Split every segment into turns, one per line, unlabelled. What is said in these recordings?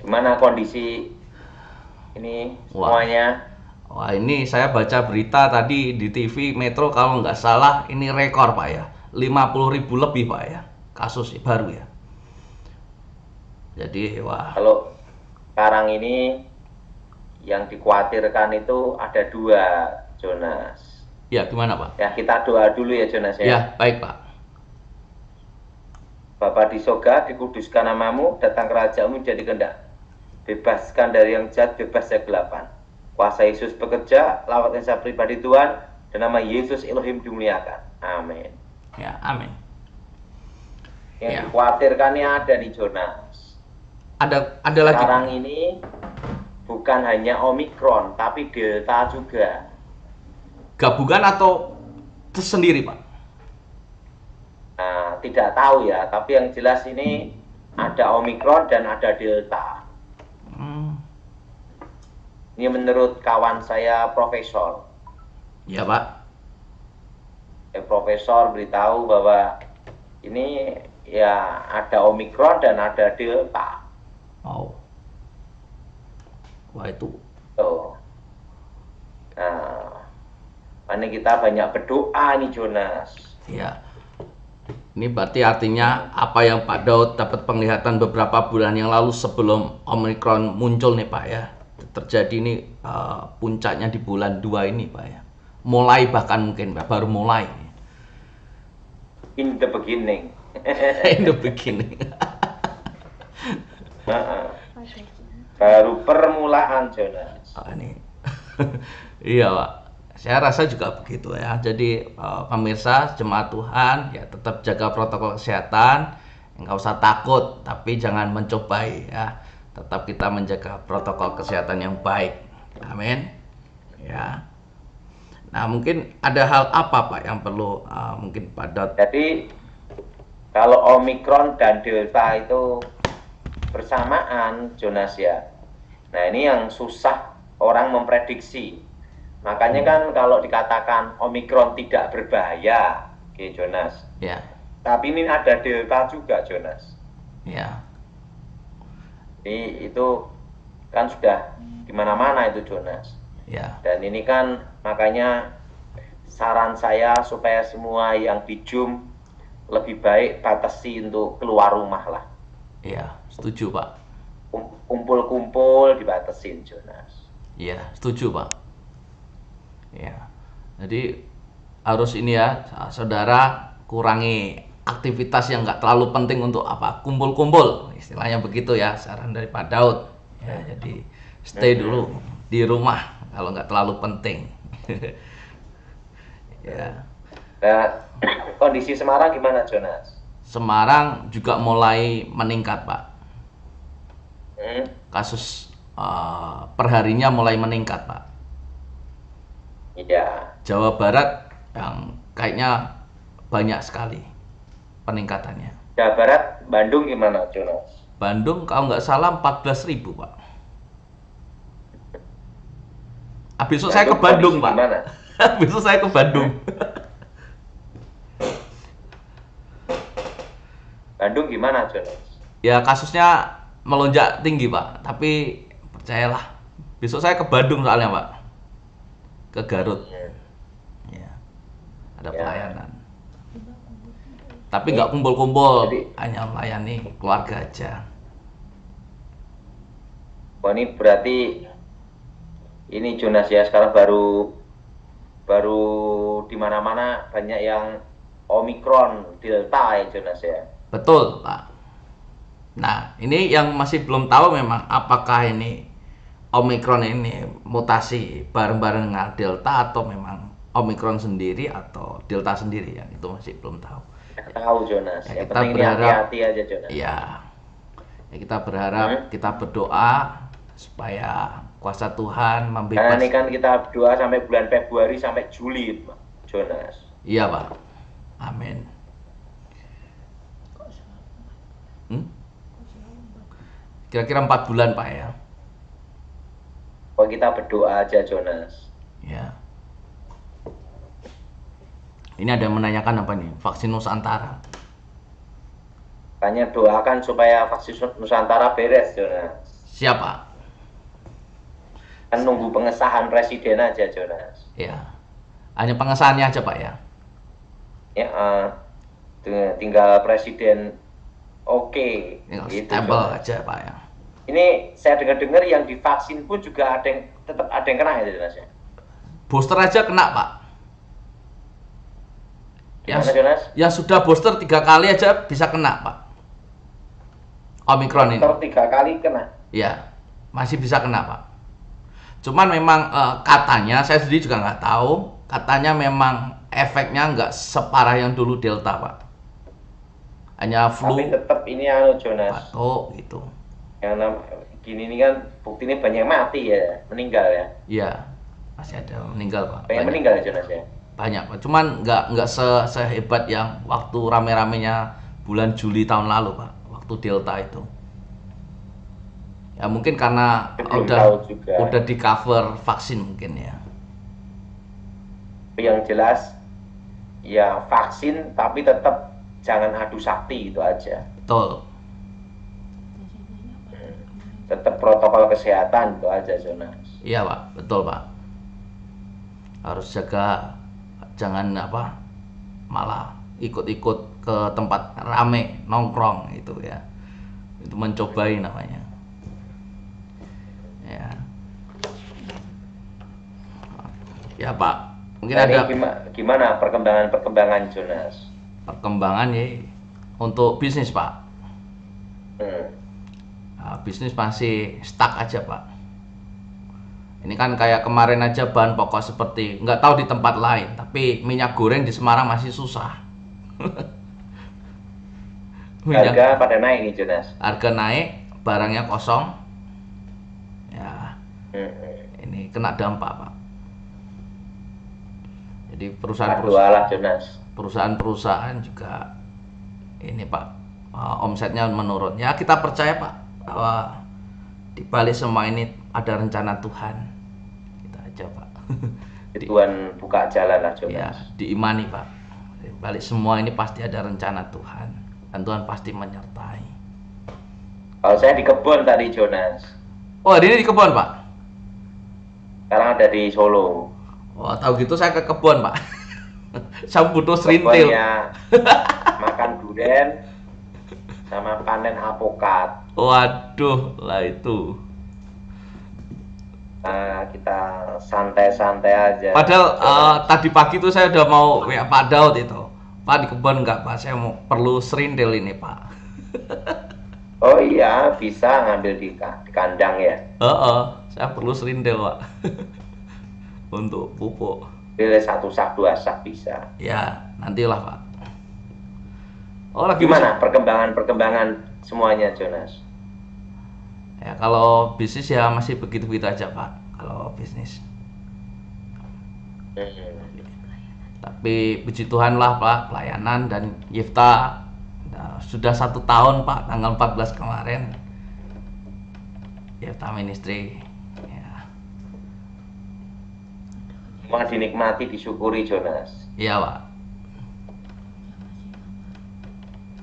Gimana kondisi ini
Wah,
semuanya?
wah ini saya baca berita tadi di TV Metro kalau nggak salah ini rekor Pak ya. 50.000 lebih Pak ya kasus baru ya. Jadi wah
Kalau sekarang ini yang dikhawatirkan itu ada dua, Jonas.
ya gimana Pak?
Ya, kita doa dulu ya, Jonas ya.
Ya baik Pak.
Bapa di sorga, dikuduskan namamu, datang kerajaanmu jadi kehendak. Bebaskan dari yang jahat, bebas dari kegelapan. Kuasa Yesus bekerja, lawat Esa pribadi Tuhan, dan nama Yesus Elohim dimuliakan. Amin.
Ya amin.
Yang
Ya
dikhawatirkannya ada nih, Jonas.
ada lagi Pak.
Sekarang ini bukan hanya Omikron, tapi Delta juga.
Gabungan atau tersendiri Pak?
Nah, tidak tahu ya, tapi yang jelas ini ada Omikron dan ada Delta.
Hmm,
Ini menurut kawan saya profesor.
ya Pak.
Profesor beritahu bahwa ini ya ada Omikron dan ada Delta.
Oh, wah itu
Tuh. Nah, ini kita banyak berdoa nih, Jonas.
ya. Ini berarti artinya apa yang Pak Daud dapat penglihatan beberapa bulan yang lalu sebelum Omicron muncul nih Pak ya. Terjadi ini puncaknya di bulan 2 ini Pak ya. Mulai bahkan mungkin Pak, baru mulai.
In the beginning.
In the beginning.
Baru permulaan, Jonas.
Ini. Iya Pak. Saya rasa juga begitu ya. Jadi pemirsa jemaat Tuhan ya tetap jaga protokol kesehatan. Nggak usah takut, tapi jangan mencobai ya. Tetap kita menjaga protokol kesehatan yang baik. Amin. Ya. Nah mungkin ada hal apa Pak yang perlu mungkin Pak Dot.
Jadi kalau Omikron dan Delta itu bersamaan, Jonas ya. Nah, ini yang susah orang memprediksi. Makanya kan kalau dikatakan Omikron tidak berbahaya, oke Jonas.
Ya.
Tapi ini ada Delta juga, Jonas.
Ya.
Jadi itu kan sudah di mana-mana itu, Jonas.
Ya.
Dan ini kan makanya saran saya supaya semua yang di Zoom lebih baik batasi untuk keluar rumah lah.
Ya, setuju Pak.
Kumpul-kumpul dibatasin, Jonas.
Iya, setuju Pak. Ya. Jadi harus ini ya, saudara kurangi aktivitas yang nggak terlalu penting untuk apa kumpul-kumpul, istilahnya begitu ya, saran dari Pak Daud. Ya, jadi stay dulu di rumah kalau nggak terlalu penting. Ya.
Nah, kondisi Semarang gimana, Jonas?
Semarang juga mulai meningkat Pak.
Hmm?
Kasus perharinya mulai meningkat Pak.
Iya.
Jawa Barat yang kayaknya banyak sekali peningkatannya.
Jawa Barat, Bandung gimana, Jonas?
Bandung kalau nggak salah 14.000 Pak. Besok saya ke Bandung
kondisi
Pak.
gimana?
Besok saya ke Bandung.
Bandung gimana, Jonas?
Ya kasusnya melonjak tinggi Pak. Tapi percayalah, besok saya ke Bandung soalnya Pak. Ke Garut. Ya, ada
Ya.
pelayanan. Tapi nggak kumpul-kumpul,
Jadi-
hanya melayani keluarga aja.
Wah, ini berarti ini Jonas ya, sekarang baru di mana-mana banyak yang Omikron, Delta ya, Jonas ya.
Betul, Pak. Nah, ini yang masih belum tahu memang apakah ini Omicron ini mutasi bareng-bareng dengan Delta atau memang Omicron sendiri atau Delta sendiri, yang itu masih belum tahu.
Nggak tahu, Jonas.
Ya,
Yang
kita
penting ini
berharap,
hati-hati aja, Jonas.
ya, kita berharap, kita berdoa supaya kuasa Tuhan
Karena
membebaskan.
ini kan kita berdoa sampai bulan Februari sampai Juli, Jonas.
Iya, Pak. Amin. Kira-kira 4 bulan, Pak ya.
Oh, kita berdoa aja, Jonas.
Ya. Ini ada yang menanyakan apa nih? Vaksin Nusantara.
Makanya doakan supaya vaksin Nusantara beres, Jonas.
Siapa?
Kan nunggu pengesahan presiden aja, Jonas.
Ya. Hanya pengesahannya aja, Pak ya.
Ya, tinggal presiden
Tinggal
gitu,
stempel
Jonas.
aja, Pak ya.
Ini saya dengar-dengar yang divaksin pun juga tetap ada yang kena ya, Jonas ya.
Booster aja kena, Pak.
Gimana, Jonas?
Yang sudah booster 3 kali aja bisa kena, Pak. Omikron ini.
Booster 3 kali kena.
Ya, masih bisa kena, Pak. Cuman memang katanya, saya sendiri juga nggak tahu, katanya memang efeknya nggak separah yang dulu Delta, Pak. Hanya flu,
Tapi tetap ini Jonas.
batuk gitu.
Yang gini ini kan buktinya banyak mati ya, meninggal ya.
Iya, masih ada meninggal, Pak.
Banyak meninggal ya, Jonas ya.
Banyak, Pak. Cuman nggak sehebat yang waktu rame-ramenya bulan Juli tahun lalu, Pak. Waktu Delta itu. Ya mungkin karena
Belum tahu juga.
udah di cover vaksin mungkin ya.
Tapi yang jelas ya vaksin, tapi tetap jangan adu sakti, itu aja.
Betul.
Tetap protokol kesehatan, itu aja, Jonas.
Iya, Pak. Betul, Pak. Harus jaga, jangan malah ikut-ikut ke tempat rame nongkrong itu ya. Itu mencobai namanya. Ya. Ya, Pak. Mungkin
Nah,
ada
ini gimana perkembangan Jonas?
perkembangan ya untuk bisnis, Pak.
Hmm.
Nah, bisnis masih stuck aja, Pak. Ini kan kayak kemarin aja bahan pokok seperti, nggak tahu di tempat lain, tapi minyak goreng di Semarang masih susah.
Harga pada naik nih, Jonas.
Harga naik, barangnya kosong. Ya, ini kena dampak, Pak. Jadi perusahaan-perusahaan juga ini, Pak, omsetnya menurun. Ya kita percaya, Pak, bahwa di balik semua ini ada rencana Tuhan. Kita aja, Pak.
Tuhan buka jalan lah, Jonas.
Ya, diimani, Pak. Di balik semua ini pasti ada rencana Tuhan, dan Tuhan pasti menyertai.
Kalau saya di kebun tadi, Jonas.
Oh, ini di kebun, Pak.
Sekarang ada di Solo.
Oh, tahu gitu saya ke kebun, Pak. Saya butuh serintil.
Kebunnya makan durian sama panen alpukat.
Waduh, lah itu.
Nah, kita santai-santai aja.
Padahal tadi pagi tuh saya udah mau WA Pak Daud itu. Pak, di kebun nggak, Pak? Saya mau perlu serintil ini, Pak.
Oh iya, bisa ngambil di kandang ya.
Saya perlu serintil, Pak. Untuk pupuk.
Pilih 1 sak 2 sak bisa.
Ya, nantilah, Pak. Oh, lagi
Gimana perkembangan semuanya, Jonas?
Ya, kalau bisnis ya masih begitu-begitu aja, Pak. Kalau bisnis. Tapi puji Tuhan lah, Pak, pelayanan dan Yifta sudah 1 tahun, Pak, tanggal 14 kemarin. Yifta Ministry. Ya.
Semua dinikmati, disyukuri, Jonas.
Iya, Pak.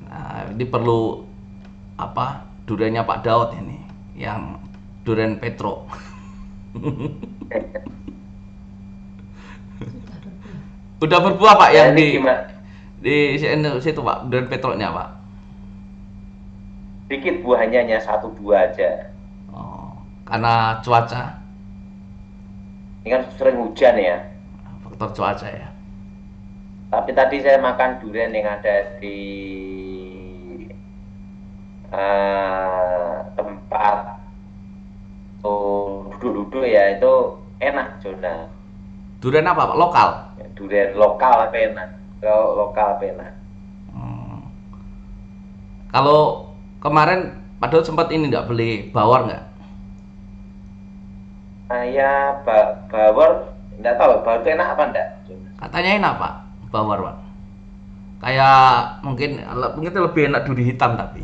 Nah, ini perlu duriannya Pak Daud ini, yang durian Petro. Udah berbuah, Pak, yang di situ, Pak, durian Petronya, Pak.
Dikit buahnya, hanya 1 buah aja.
Oh, karena cuaca.
Ini kan sering hujan ya.
Faktor cuaca ya.
Tapi tadi saya makan durian yang ada di tempat duduk-duduk ya, itu enak, Jonas.
Durian apa, Pak? Lokal?
Ya, durian lokal apa enak? Lokal apa enak?
Kalau kemarin Pak Daud sempat ini nggak beli bawor nggak?
Saya bawor nggak tahu, bawor itu enak apa enggak?
Katanya enak, Pak, bawor, Pak. Kayak mungkin lebih enak duri hitam tapi.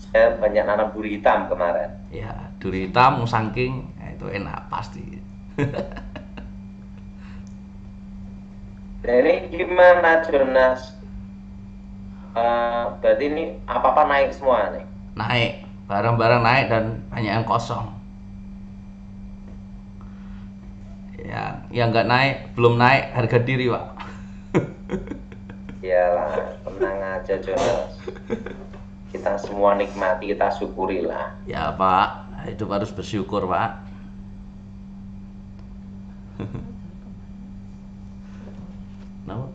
Saya banyak nanam duri hitam kemarin.
Ya, duri hitam, musangking, itu enak pasti.
Jadi gimana, Jonas? Berarti ini apa-apa naik semua nih?
Naik. barang-barang naik dan banyak yang kosong. Yang nggak naik, belum naik harga diri, Pak.
Iyalah, tenang aja Jonas. Kita semua nikmati, kita syukurilah.
Ya, Pak, hidup harus bersyukur, Pak. Kenapa?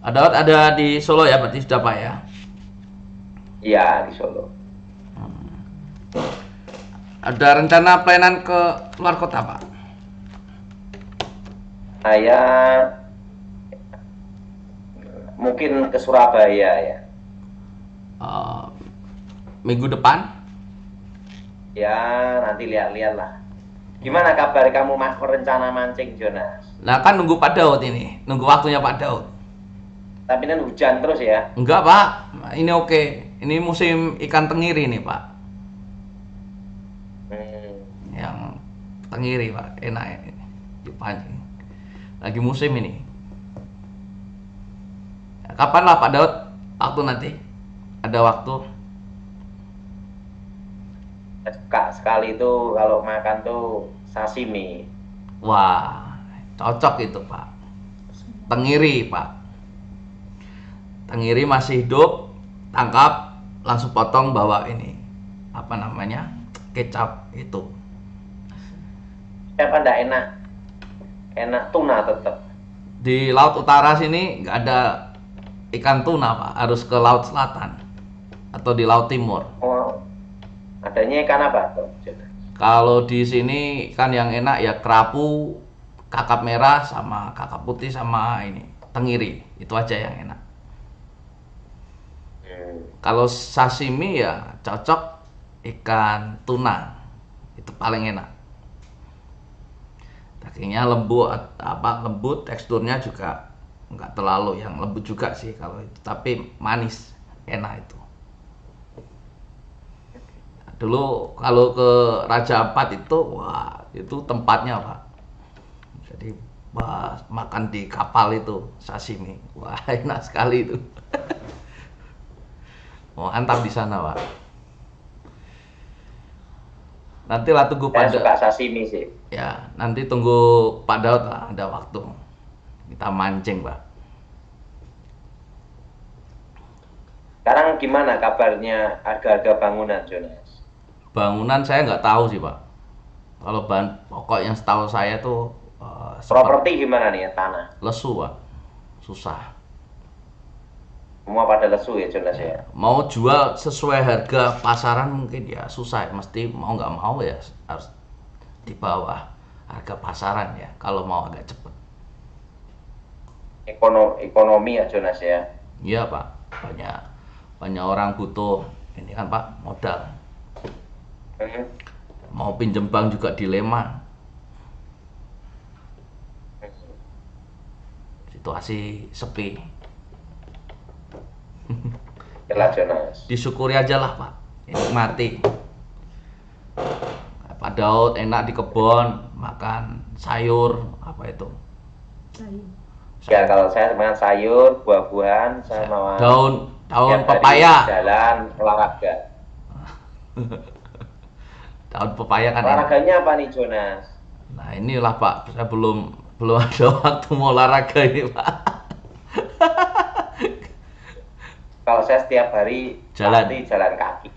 Ada di Solo ya, berarti sudah, Pak ya?
Iya, di Solo.
Ada rencana pelayanan ke luar kota, Pak?
Saya mungkin ke Surabaya ya.
Minggu depan?
Ya, nanti lihat-lihat lah. Gimana kabar kamu mas rencana mancing Jonas?
Nah, kan nunggu Pak Daud ini, nunggu waktunya Pak Daud.
Tapi kan hujan terus ya.
Enggak, Pak. Ini oke. Ini musim ikan tenggiri nih, Pak. Yang tenggiri, Pak. Enak ya. Dipancing. Lagi musim ini. Kapan lah Pak Daud? Waktu nanti? Ada waktu?
Suka sekali itu kalau makan tuh sashimi.
Wah, cocok itu, Pak. Tenggiri, Pak. Tenggiri masih hidup, tangkap, langsung potong, bawa ini. Apa namanya? Kecap itu.
Siapa ndak enak? Enak tuna tetap.
Di laut utara sini nggak ada ikan tuna, Pak. Harus ke laut selatan atau di laut timur.
Oh, adanya ikan apa tuh?
Kalau di sini ikan yang enak ya kerapu, kakap merah sama kakap putih sama ini tenggiri. Itu aja yang enak. Kalau sashimi ya cocok ikan tuna. Itu paling enak. Dagingnya lembut, teksturnya juga nggak terlalu yang lembut juga sih kalau itu, tapi manis, enak itu. Dulu kalau ke Raja Ampat itu, wah itu tempatnya, Pak. Jadi makan di kapal itu sashimi, wah enak sekali itu. Oh, mantap di sana, Pak. Nanti lah tunggu
Saya
pada.
suka sashimi sih.
Ya, nanti tunggu Pak Daud lah, ada waktu. Kita mancing, Pak.
Sekarang gimana kabarnya harga-harga bangunan, Jonas?
Bangunan saya nggak tahu sih, Pak. Kalau bahan pokok yang setahu saya tuh
Properti gimana nih ya, tanah?
lesu, Pak. Susah.
Semua pada lesu ya, Jonas ya?
Mau jual sesuai harga pasaran mungkin ya susah. Mesti mau nggak mau ya harus di bawah harga pasaran ya. Kalau mau agak cepet.
Ekonomi ya, Jonas ya?
Iya, Pak. Banyak orang butuh ini kan, Pak, modal. Mau pinjem bank juga dilema. Situasi sepi.
Jelas, Jonas.
Disyukuri aja lah, Pak. Nikmati. Pak Daud enak di kebun, makan sayur, apa itu?
Ya, kalau saya makan sayur, buah-buahan, sama
Daun
tiap hari
pepaya.
jalan, olahraga.
Daun pepaya kan enak.
Olahraganya apa nih, Jonas?
Nah, inilah, Pak, saya belum ada waktu mau olahraga ini, Pak.
Kalau saya setiap hari pasti jalan kaki.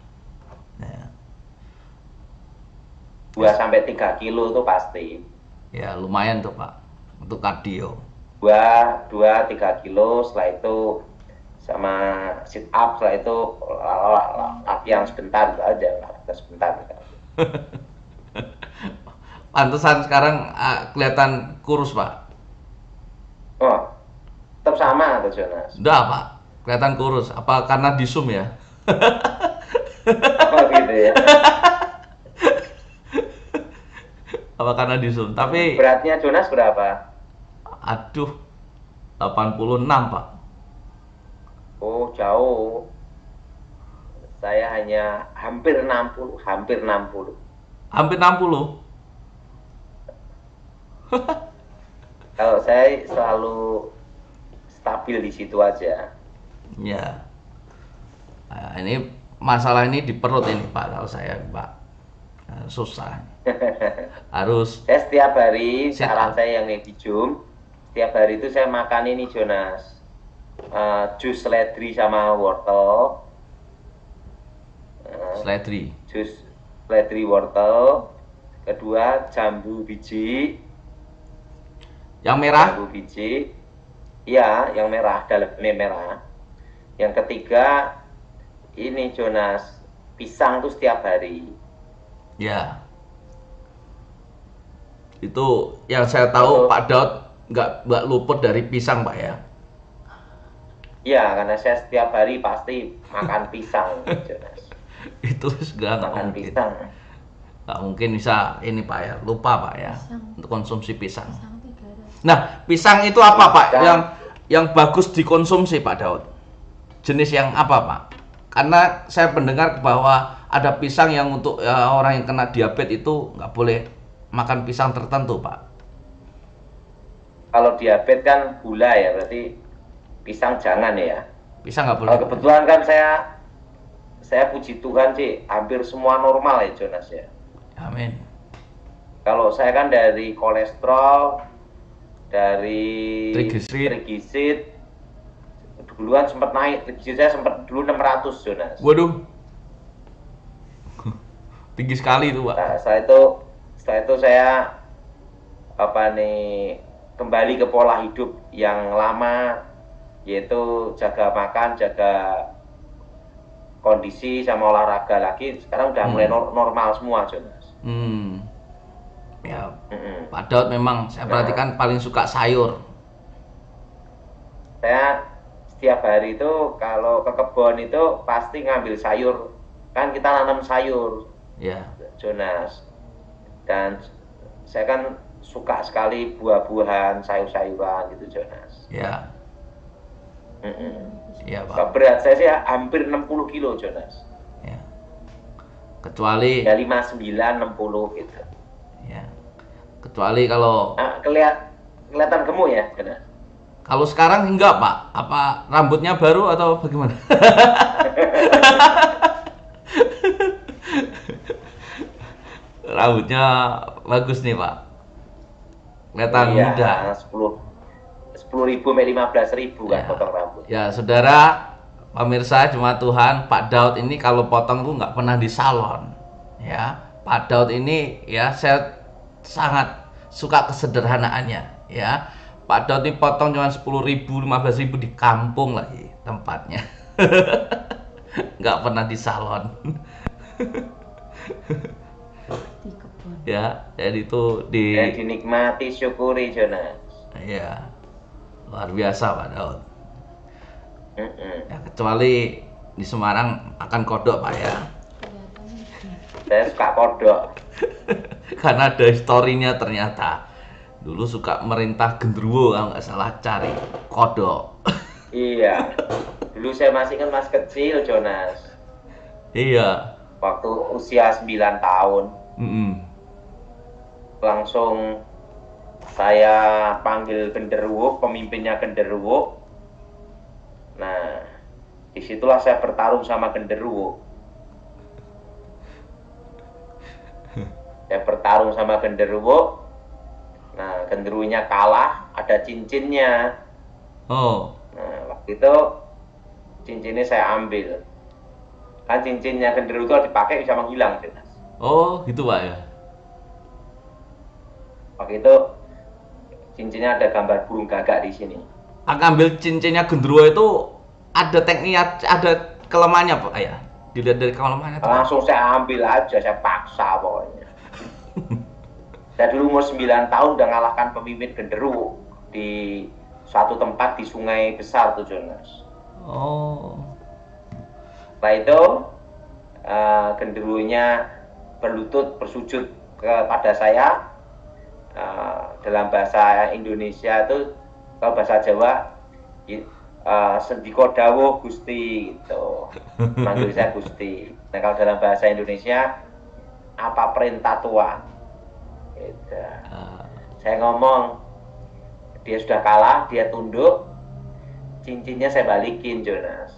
2-3 kilo itu pasti.
Ya, lumayan tuh, Pak, untuk kardio.
2-3 kilo, setelah itu sama sit up, setelah itu latihan sebentar aja, olahraga sebentar.
Pantesan sekarang kelihatan kurus, Pak.
Oh, tetap sama tuh, Jonas.
Udah, Pak, kelihatan kurus. Apa karena di Zoom ya?
Oh gitu ya.
Apa karena di Zoom? Tapi
Beratnya Jonas berapa?
aduh, 86, Pak.
Oh, jauh. Saya hanya hampir 60, hampir 60.
Hampir 60.
Kalau saya selalu stabil di situ aja.
Ya. ini masalah ini di perut ini Pak, kalau saya Pak. Susah. Harus
Saya setiap hari,
sit
cara
up.
saya yang medium, setiap hari itu saya makan ini Jonas, jus seledri sama wortel,
Seledri.
jus seledri wortel, kedua jambu biji,
Yang merah?
iya yang merah, dalamnya merah. Yang ketiga ini Jonas, pisang tuh setiap hari.
Ya. Itu yang saya tahu
Untuk
Pak Daud nggak luput dari pisang Pak ya.
Iya, karena saya setiap hari pasti makan pisang, Jonas.
Itu segala nggak
Makan
mungkin.
pisang.
Nggak mungkin bisa ini Pak ya, lupa Pak ya
Pisang.
untuk konsumsi pisang.
Pisang 300.
Nah, pisang itu apa Pak
Pisang.
yang bagus dikonsumsi Pak Daud? Jenis yang apa Pak? Karena saya mendengar bahwa ada pisang yang untuk orang yang kena diabetes itu nggak boleh makan pisang tertentu Pak.
Kalau diabetes kan gula ya, berarti pisang jangan ya.
Pisang nggak boleh.
Kalau kebetulan kan saya puji Tuhan sih, hampir semua normal ya Jonas ya.
Amin.
Kalau saya kan dari kolesterol, dari
Trigliserid.
duluan sempat naik, trigliserid saya sempat dulu 600 Jonas.
Waduh. Tinggi sekali itu, Pak.
Nah, setelah itu saya kembali ke pola hidup yang lama, yaitu jaga makan, jaga kondisi sama olahraga lagi. Sekarang udah mulai normal semua Jonas.
Ya, Pak Daud memang saya perhatikan paling suka sayur.
Saya setiap hari itu kalau ke kebun itu pasti ngambil sayur, kan kita nanam sayur,
Ya.
Jonas. Dan saya kan suka sekali buah-buahan, sayur-sayuran gitu Jonas.
Ya. Ya, Pak.
Berat saya sih hampir 60 kilo Jonas.
Ya. Kecuali
Ya 59, 60 gitu.
ya. Kecuali kalau
Kelihatan gemuk ya Jonas.
kalau sekarang enggak, Pak. Apa rambutnya baru atau bagaimana? Rambutnya bagus nih, Pak. Kelihatan
Iya,
muda.
10.000 sampai 15.000 kan
Ya.
potong rambut.
Ya, saudara, pemirsa jemaat Tuhan, Pak Daud ini kalau potong tuh nggak pernah di salon. Ya, Pak Daud ini ya saya sangat suka kesederhanaannya. Ya, Pak Daud ini potong cuma 10.000, 15.000 di kampung lagi tempatnya. Nggak pernah di salon.
Di kebun.
Ya, jadi itu
Dan dinikmati, syukuri Jonas.
ya luar biasa Pak Daud.
Mm-mm.
Ya, kecuali di Semarang makan kodok Pak ya.
Kelihatannya
Saya suka kodok.
Karena ada historinya ternyata. Dulu suka merintah genderuwo kalau nggak salah cari kodok.
Iya. Dulu saya masih kan masih kecil Jonas.
Iya.
Waktu usia 9 tahun. Langsung saya panggil genderuwo, pemimpinnya genderuwo. Nah, disitulah saya bertarung sama genderuwo. Saya bertarung sama genderuwo. Nah, genderuwonya kalah, ada cincinnya.
Oh,
Nah, waktu itu cincinnya saya ambil. Kan cincinnya genderuwo itu dipakai bisa menghilang, Jonas.
oh gitu Pak ya.
Waktu itu cincinnya ada gambar burung gagak di sini.
Ambil cincinnya genderuwo itu ada tekniknya, ada kelemahannya Pak ya. Dilihat dari kelemahannya itu.
Langsung saya ambil aja, saya paksa pokoknya. Saya dulu umur 9 tahun udah ngalahkan pemimpin genderuwo di suatu tempat di sungai besar tuh Jonas.
Oh.
Setelah itu genderuwonya berlutut bersujud kepada saya. Dalam bahasa Indonesia itu, kalau bahasa Jawa sendiko dawuh Gusti gitu. Manggil saya Gusti. Nah, kalau dalam bahasa Indonesia apa perintah Tuhan? Gitu. Saya ngomong, dia sudah kalah, dia tunduk, cincinnya saya balikin Jonas.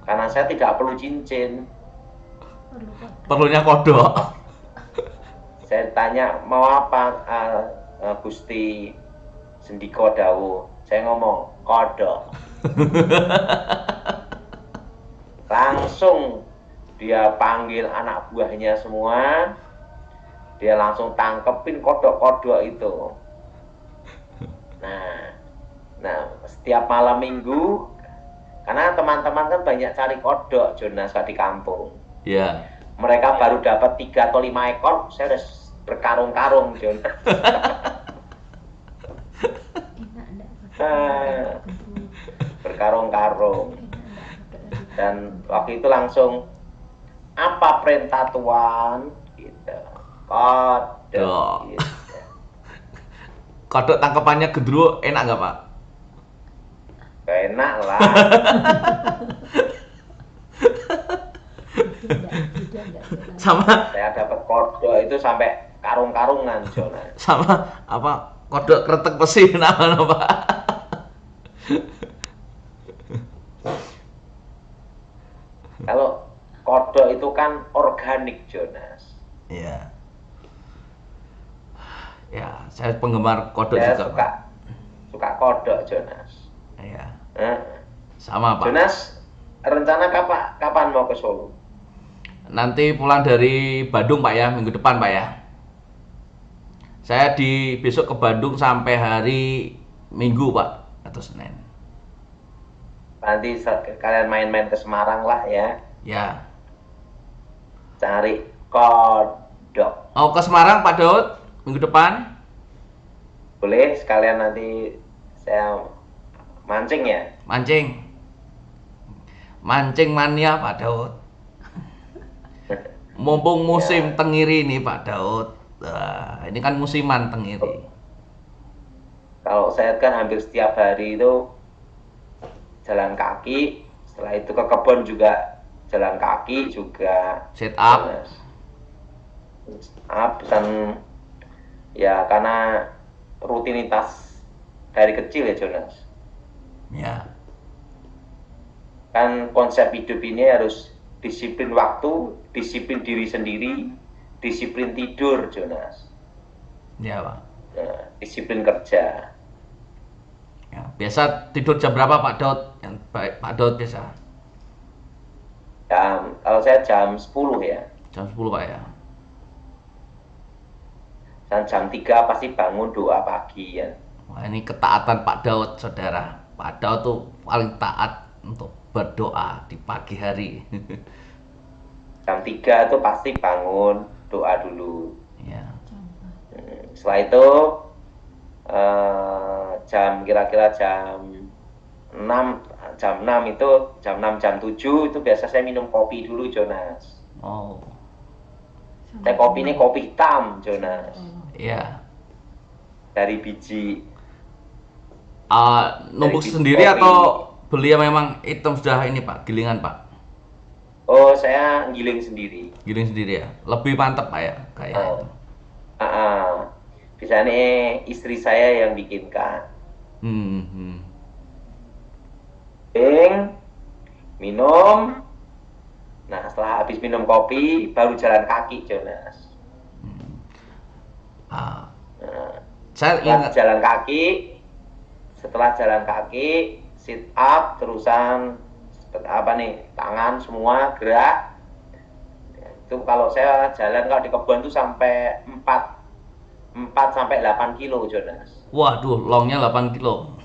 karena saya tidak perlu cincin.
Perlu kok.
Perlunya kodok.
Saya tanya mau apa, Gusti Sendiko Dawu. Saya ngomong kodok. Langsung dia panggil anak buahnya semua, dia langsung tangkepin kodok-kodok itu. Nah, setiap malam minggu, karena teman-teman kan banyak cari kodok, Jonas, di kampung.
Ya.
Mereka baru dapat 3 atau 5 ekor, saya udah berkarung-karung, Jonas.
Enak enggak
Ah,
pakai
berkarung-karung.
enak enggak pakai
Dan waktu itu langsung, apa perintah Tuan? Gitu. Kodok.
Dok.
Gitu.
Kodok tangkapannya gendruwo enak nggak Pak?
Gak enak lah.
enggak
Sama
Saya dapat kodok itu sampai karung-karungan, Jonas.
sama apa? Kodok kretek besi namanya Pak.
Kalau kodok itu kan organik, Jonas.
Iya. Ya, saya penggemar kodok
Saya
juga,
suka
Pak.
suka kodok, Jonas.
Iya.
Nah,
Sama, Pak.
Jonas, rencana kapan mau ke Solo?
Nanti pulang dari Bandung, Pak ya, minggu depan, Pak ya. Saya besok ke Bandung sampai hari Minggu, Pak, atau Senin.
Nanti kalian main-main ke Semarang lah ya,
Ya.
cari kodok.
Mau ke Semarang, Pak Daud, minggu depan?
Boleh sekalian nanti saya mancing ya.
Mancing. Mancing mania, Pak Daud. Mumpung musim tengiri nih, Pak Daud. Nah, ini kan musiman tengiri.
Kalau saya kan hampir setiap hari itu jalan kaki, setelah itu ke kebun juga jalan kaki juga.
Sit up.
Jonas. Up dan ya karena rutinitas dari kecil ya, Jonas.
Ya.
Kan konsep hidup ini harus disiplin waktu, disiplin diri sendiri, disiplin tidur, Jonas.
Ya, Pak.
Nah, disiplin kerja.
Ya, biasa tidur jam berapa, Pak Daud? Yang baik, Pak Daud biasa.
Kalau saya jam 10 ya.
Jam 10, Pak ya.
Dan jam 3 pasti bangun doa pagi ya.
Wah, ini ketaatan Pak Daud, saudara. Pak Daud tuh paling taat untuk berdoa di pagi hari.
Jam 3 itu pasti bangun doa dulu.
Ya.
Setelah itu kira-kira jam 6 itu jam 7 itu biasa saya minum kopi dulu, Jonas.
Oh,
Saya kopi ini kopi hitam, Jonas,
iya.
dari biji.
Numbuk
biji
sendiri
kopi.
atau beli yang memang hitam sudah ini, Pak? Gilingan, Pak?
Oh, saya giling sendiri.
Giling sendiri ya? Lebih mantap, Pak ya? Kayak
Oh.
itu.
Bisa nih istri saya yang bikinkan.
Hmm.
Minum. Nah, setelah habis minum kopi, baru jalan kaki, Jonas.
Ah,
Nah,
saya
setelah
ingat.
jalan kaki, sit up, terusan tangan semua gerak. Itu kalau saya jalan kalau di kebun tuh sampai 4 sampai 8 kilo, Jonas.
Waduh, longnya 8 kilo.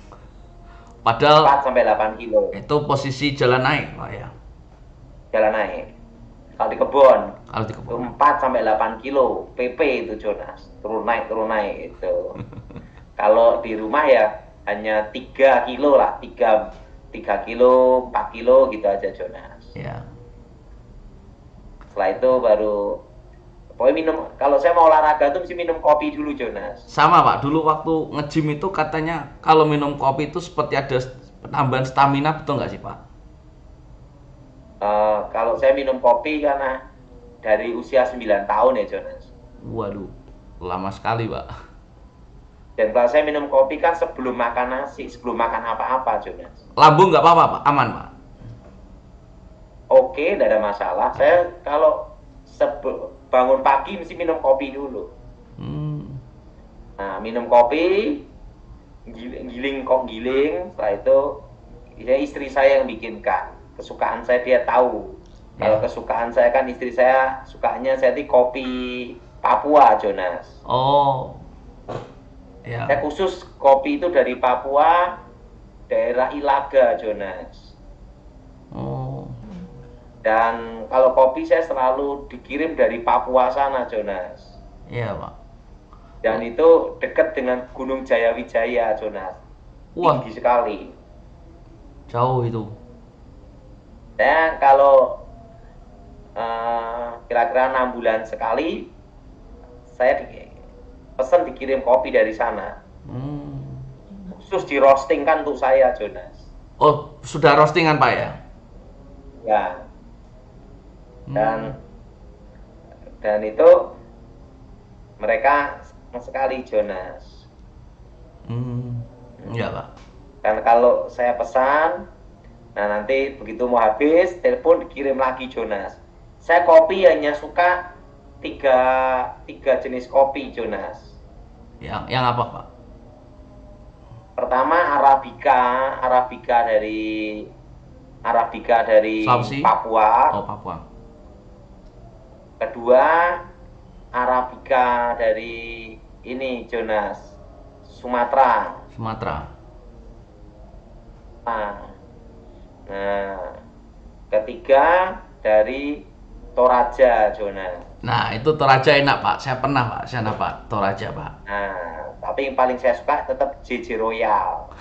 Padahal
4 sampai 8 kilo
itu posisi jalan naik, Pak ya?
jalan naik. Kalau di kebun
Kalau di
itu
kebun.
4 sampai 8 kilo PP itu, Jonas. Turun naik itu. Kalau di rumah ya hanya 3 kilo lah, 3 kilo, 4 kilo gitu aja, Jonas.
Ya.
Setelah itu baru pokoknya minum, kalau saya mau olahraga tuh mesti minum kopi dulu, Jonas.
Sama, Pak. Dulu waktu nge-gym itu katanya kalau minum kopi itu seperti ada penambahan stamina, betul nggak sih, Pak?
Kalau saya minum kopi karena dari usia 9 tahun ya, Jonas.
Waduh, lama sekali, Pak.
Dan kalau saya minum kopi kan sebelum makan nasi, sebelum makan apa-apa, Jonas.
Lambung nggak apa-apa, Pak? Aman, Pak?
oke, tidak ada masalah. Saya kalau bangun pagi mesti minum kopi dulu. Nah, minum kopi, giling kok giling, setelah itu ya istri saya yang bikinkan. Kesukaan saya dia tahu. Kalau kesukaan saya kan istri saya sukanya saya di kopi Papua, Jonas.
Oh. Ya.
Saya khusus kopi itu dari Papua, daerah Ilaga, Jonas.
Oh.
Dan kalau kopi saya selalu dikirim dari Papua sana, Jonas.
Iya, Pak.
Dan itu dekat dengan Gunung Jayawijaya, Jonas.
Wah,
Tinggi sekali.
jauh itu.
Saya kalau kira-kira 6 bulan sekali, saya pesan dikirim kopi dari sana. Khusus di roasting kan untuk saya, Jonas.
Oh, sudah roastingan Pak ya?
Ya. Dan itu mereka sama sekali, Jonas.
Iya, Pak.
Dan kalau saya pesan, nah nanti begitu mau habis, telepon dikirim lagi, Jonas. Saya kopi hanya suka tiga jenis kopi, Jonas.
Yang apa, Pak?
Pertama Arabica dari
Sulawesi?
Papua.
Oh, Papua.
Kedua Arabica dari ini, Jonas, Sumatera. Nah, ketiga dari Toraja, Jonas.
Nah, itu Toraja enak, Pak. Saya pernah, Pak. Saya Pak Toraja, Pak.
Nah, tapi yang paling saya suka tetap JJ Royal.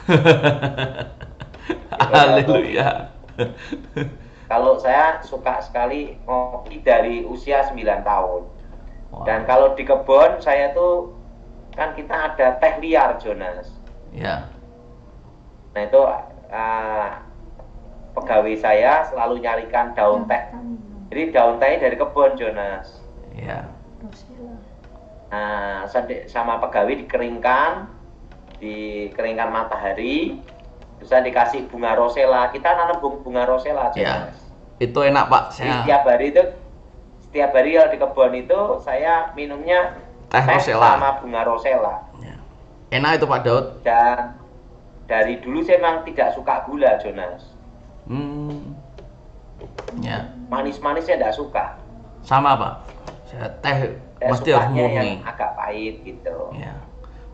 Haleluya.
Kalau saya suka sekali ngopi dari usia 9 tahun.
Wow.
Dan kalau di kebun saya tuh kan kita ada teh liar, Jonas.
Ya.
Nah itu pegawai saya selalu nyarikan daun teh. Jadi daun teh dari kebun, Jonas.
Ya.
Nah, sama pegawai dikeringkan matahari, bisa dikasih bunga rosella. Kita nanam bunga rosella, Jonas.
Itu enak, Pak.
Jadi setiap hari kalau di kebun itu saya minumnya
teh rosella
sama bunga rosella.
Ya. Enak itu, Pak Daud.
Dan dari dulu saya memang tidak suka gula, Jonas.
Ya.
Manis-manis saya tidak suka.
Sama, Pak. Saya teh mesti harus murni.
Yang agak pahit gitu.
Ya.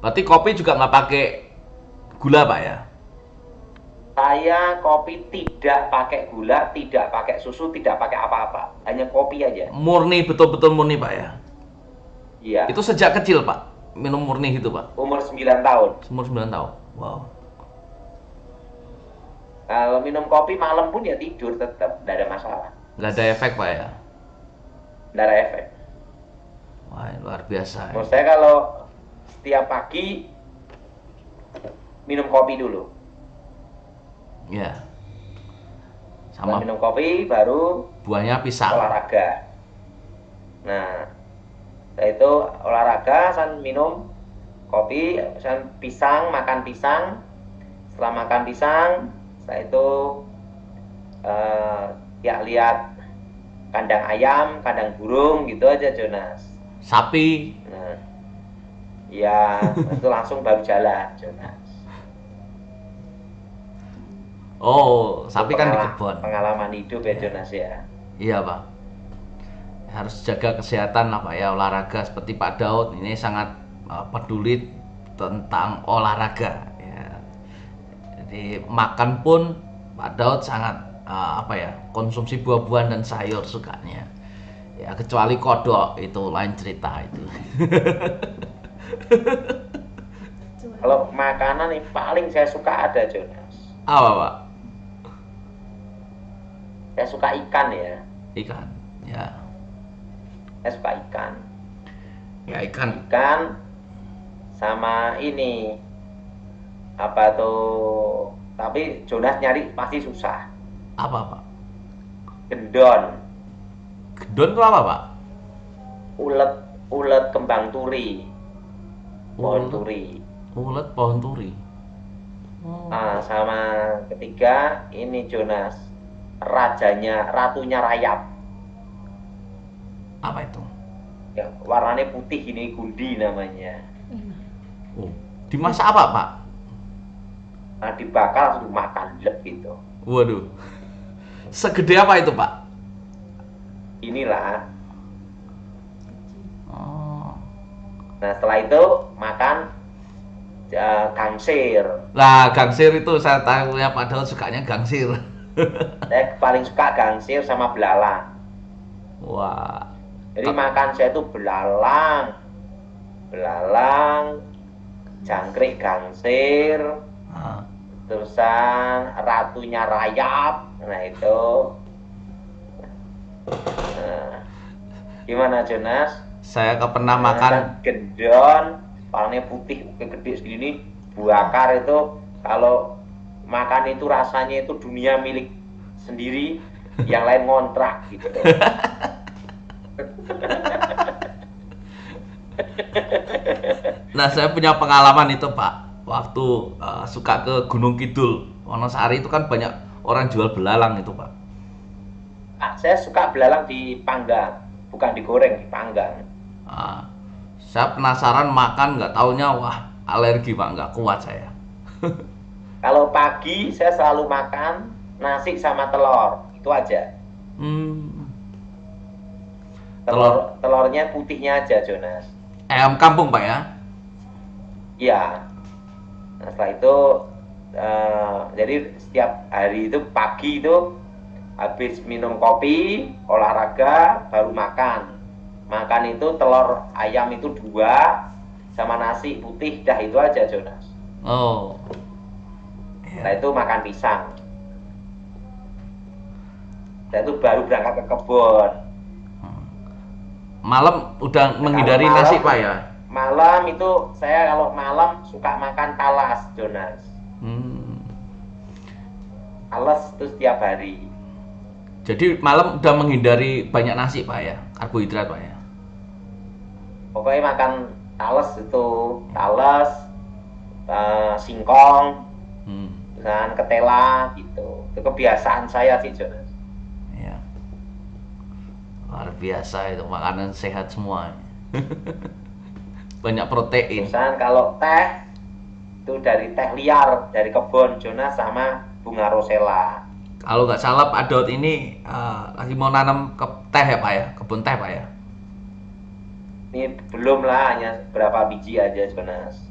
Berarti kopi juga nggak pakai gula, Pak ya?
Saya kopi tidak pakai gula, tidak pakai susu, tidak pakai apa-apa. Hanya kopi aja.
Murni, betul-betul murni, Pak ya?
Iya.
Itu sejak kecil, Pak? Minum murni gitu, Pak?
Umur 9 tahun.
Umur 9 tahun? Wow.
Kalau minum kopi malam pun ya tidur tetap, tidak ada masalah.
Nggak ada efek, Pak ya?
Tidak ada efek.
Wah, luar biasa.
Menurut saya kalau setiap pagi minum kopi dulu.
Ya.
Setelah minum kopi baru
buahnya pisang.
Olahraga. Nah, setelah itu olahraga, saya minum kopi, saya makan pisang. Setelah makan pisang, setelah itu ya lihat kandang ayam, kandang burung gitu aja, Jonas.
Sapi.
Nah, ya itu langsung baru jalan, Jonas.
Oh, sapi kan di kebun.
Pengalaman hidup ya, Jonas ya.
Iya, Pak. Harus jaga kesehatan lah, Pak ya. Olahraga seperti Pak Daud ini sangat peduli tentang olahraga. Ya. Jadi makan pun Pak Daud sangat konsumsi buah-buahan dan sayur sukanya. Ya kecuali kodok itu lain cerita itu.
Kalau makanan yang paling saya suka ada, Jonas.
Apa, Pak?
Saya suka ikan ya.
Ikan, ya.
Saya suka ikan.
Ya ikan.
Ikan sama ini apa tuh? Tapi Jonas nyari pasti susah.
Apa, Pak?
Gendon.
Gendon itu apa, Pak?
Ulet kembang turi. Pohon turi.
Ulet pohon turi.
Sama ketiga ini, Jonas, ratunya rayap.
Apa itu?
Ya, warnanya putih ini gundi namanya.
Enak.
Oh, dimasak apa, Pak?
Nah, dibakar langsung makan lep gitu.
Waduh. Segede apa itu, Pak?
Inilah.
Oh.
Nah, setelah itu makan gangsir.
Lah, gangsir itu saya tahu ya, padahal sukanya gangsir.
Saya paling suka gangsir sama belalang.
Wah.
Jadi makan saya itu belalang, jangkrik gangsir,
Ah.
terusan ratunya rayap. Nah itu. Nah, gimana Jonas?
Saya pernah
Nah,
makan
kan gendon, warnanya putih, gede segini, bakar itu kalau makan itu rasanya itu dunia milik sendiri, yang lain ngontrak gitu.
Nah, saya punya pengalaman itu, Pak. Waktu suka ke Gunung Kidul, Wonosari itu kan banyak orang jual belalang itu, Pak.
Saya suka belalang dipanggang, bukan digoreng, dipanggang.
Ah, saya penasaran makan, nggak taunya, wah, alergi, Pak, nggak kuat saya.
Kalau pagi saya selalu makan nasi sama telur, itu aja.
Hmm, telur
Telurnya putihnya aja, Jonas.
ayam kampung, Pak ya?
Iya. Nah, setelah itu jadi setiap hari itu pagi itu habis minum kopi, olahraga, baru makan. Makan itu telur ayam itu 2 sama nasi putih, dah itu aja, Jonas.
Oh,
Setelah itu makan pisang. Setelah itu baru berangkat ke kebun.
malam udah menghindari
Kalau
nasi,
malam-
Pak ya?
Malam itu saya kalau malam suka makan talas, Jonas.
Hmm.
Talas itu setiap hari.
Jadi malam udah menghindari banyak nasi, Pak ya? Karbohidrat, Pak ya?
Pokoknya makan talas itu, talas, singkong,
Hmm.
dan ketela gitu. Itu kebiasaan saya sih, Jonas.
Ya. Luar biasa itu, makanan sehat semua. Banyak protein.
Terusan kalau teh itu dari teh liar dari kebun Jonas sama bunga rosella.
Kalau nggak salah Pak Daud ini lagi mau nanam teh ya, Pak ya? Kebun teh, Pak ya?
Ini belum lah, hanya berapa biji aja, Jonas.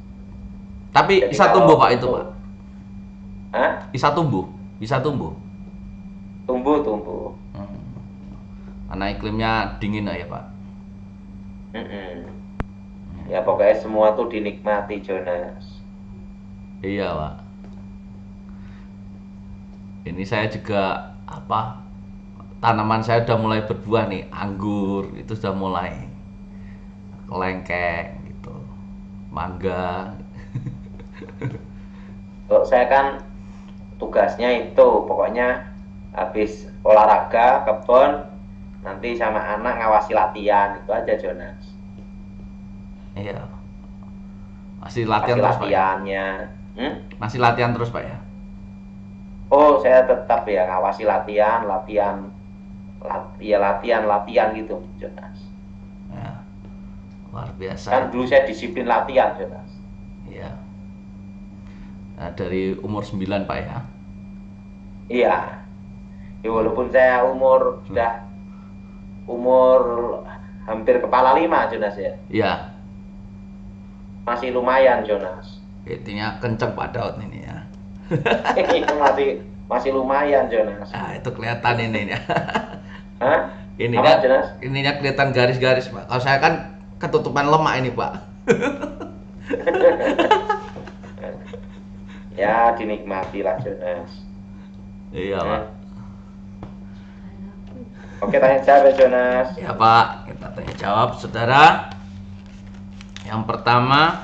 Tapi
Jadi
bisa
kalau
tumbuh, Pak, itu,
untuk-
Pak?
Hah?
Bisa tumbuh? Bisa tumbuh?
Tumbuh.
Hmm. Karena iklimnya dingin ya, Pak?
Mm-mm. Ya pokoknya semua tuh dinikmati, Jonas.
Iya, Pak. Ini saya juga, tanaman saya udah mulai berbuah nih. Anggur, itu sudah mulai. Kelengkeng, gitu. Mangga.
Kalau saya kan tugasnya itu pokoknya habis olahraga kebun nanti sama anak ngawasi latihan, itu aja, Jonas.
Iya. Masih latihan
Kasih
terus, Pak ya?
latihannya.
Masih latihan terus, Pak ya?
Oh, saya tetap ya ngawasi latihan gitu, Jonas.
Ya. Luar biasa.
Kan dulu saya disiplin latihan, Jonas.
Iya. Nah, dari umur 9, Pak ya?
Iya. Ya, walaupun saya sudah umur hampir kepala 5, Jonas ya.
Iya.
Masih lumayan, Jonas.
Intinya kenceng Pak Daud ini ya.
Itu masih lumayan, Jonas.
Nah, itu kelihatan ini ya.
Hah?
Ininya,
Apa, Jonas?
ininya kelihatan garis-garis, Pak. Kalau saya kan ketutupan lemak ini, Pak.
Ya, dinikmatilah, Jonas.
Iya, Pak.
Oke, tanya jawab ya, Jonas.
Ya, Pak. Kita tanya jawab, Saudara. Yang pertama,